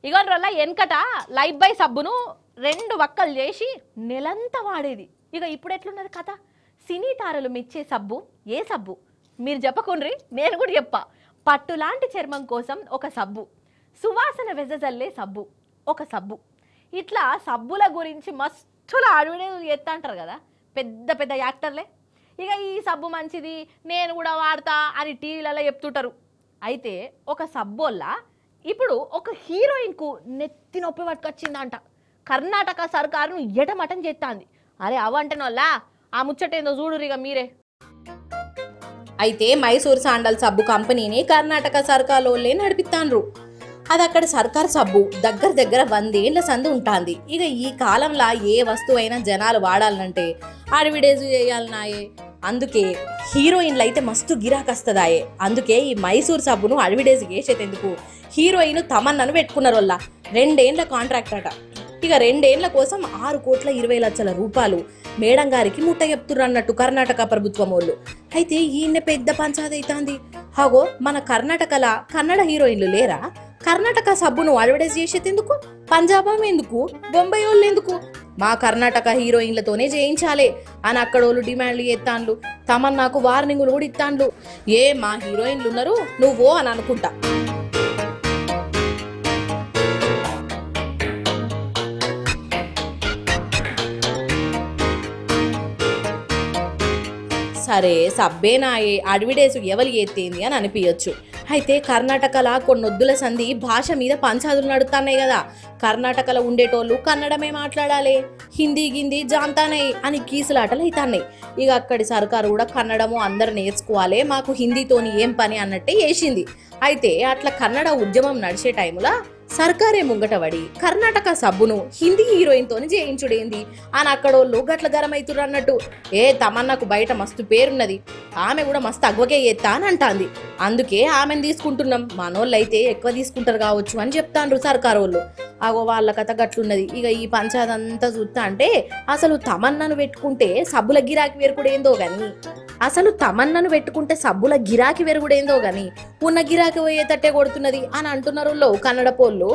ఇగోనరోళ్ళ వెనకట life by సబ్బును 2 వక్కలు చేసి నెలంతా వాడేది. ఇక ఇప్పుడు ఎట్లున్నది కథ? సినీ తారలు మెచ్చే సబ్బు ఏ సబ్బు మీరు చెప్పకుండ్రి, నేను కూడా చెప్పా. పట్టు లాంటి చర్మం కోసం ఒక సబ్బు, సువాసన వెదజల్లే సబ్బు ఒక సబ్బు. ఇట్లా సబ్బుల గురించి మస్తుల అడవిడేలు చేస్తా అంటారు కదా పెద్ద పెద్ద యాక్టర్లే. ఇక ఈ సబ్బు మంచిది నేను కూడా వాడతా అని టీవీలలో చెప్తుంటారు. అయితే ఒక సబ్బు వల్ల ఇప్పుడు ఒక హీరోయిన్కు నెత్తి నొప్పి పట్టుకొచ్చిందంట. కర్ణాటక సర్కారును ఎటమటం చేస్తాంది. అరే అవంటనోళ్ళ ఆ ముచ్చటేందో చూడురిగా మీరే. అయితే మైసూర్ శాండల్ సబ్బు కంపెనీని కర్ణాటక సర్కారోళ్ళే నడిపిస్తాండ్రు. అది అక్కడ సర్కార్ సబ్బు దగ్గర 100 ఏళ్ల సంది ఉంటుంది. ఇక ఈ కాలంలో ఏ వస్తువైనా జనాలు వాడాలంటే అడ్వర్టైజ్ చేయాలన్నాయే. అందుకే హీరోయిన్లు అయితే మస్తు గిరాకస్తదాయే. అందుకే ఈ మైసూర్ సబ్బును అడ్వర్టైజ్ చేసేందుకు హీరోయిన్ తమన్నను పెట్టుకున్నారోళ్ళ 2 ఏళ్ల కాంట్రాక్ట్ అట. ఇక 2 ఏళ్ల కోసం 6,20,00,000 రూపాయలు మేడం గారికి ముట్ట చెప్తుర్రన్నట్టు కర్ణాటక ప్రభుత్వం వాళ్ళు. అయితే ఈయన పెద్ద పంచాయతీ అవుతుంది. హాగో మన కర్ణాటకలా కన్నడ హీరోయిన్లు లేరా? కర్ణాటక సబ్బును అడ్వర్టైజ్ చేసేందుకు పంజాబ్ ఎందుకు, బొంబాయి వాళ్ళు ఎందుకు? మా కర్ణాటక హీరోయిన్లతోనే చేయించాలి అని అక్కడ వాళ్ళు డిమాండ్లు చేస్తాన్లు. తమన్నాకు వార్నింగులు కూడా ఇస్తాన్లు. ఏ మా హీరోయిన్లు ఉన్నారు నువ్వో అని అనుకుంటా. సరే సబ్బేనాయే అడ్వర్టైజ్ ఎవరు ఎత్తేంది అని అనిపించచ్చు. అయితే కర్ణాటకలా కొన్నొద్దుల సంధి భాష మీద పంచాదులు నడుతున్నాయి కదా. కర్ణాటకలో ఉండేటోళ్ళు కన్నడమే మాట్లాడాలి, హిందీ గింది జాంతానే అని కీసులాటలు అవుతున్నాయి. ఇక అక్కడి సర్కారు కూడా కన్నడము అందరు నేర్చుకోవాలి, మాకు హిందీతోని ఏం పని అన్నట్టే చేసింది. అయితే అట్లా కన్నడ ఉద్యమం నడిచే టైములా సర్కారే ముంగటబడి కర్ణాటక సబ్బును హిందీ హీరోయిన్ తోని చేయించుడేంది అని అక్కడోళ్ళు గట్ల గరమైతురు అన్నట్టు. ఏ తమన్నకు బయట మస్తు పేరున్నది, ఆమె కూడా మస్తు అగ్వకే ఎత్తా అని అంటాంది. అందుకే ఆమెను తీసుకుంటున్నాం, మనోళ్ళైతే ఎక్కువ తీసుకుంటారు కావచ్చు అని చెప్తాండ్రు సర్కారు వాళ్ళు. అగో వాళ్ళ కథ గట్లున్నది. ఇక ఈ పంచాదంతా చూస్తా అంటే అసలు తమన్నను పెట్టుకుంటే సబ్బుల గిరాకీ వెరుకుడేందో గాని ఉన్న గిరాకీ పోయేటట్టే కొడుతున్నది అని అంటున్నారు కన్నడ పోళ్ళు.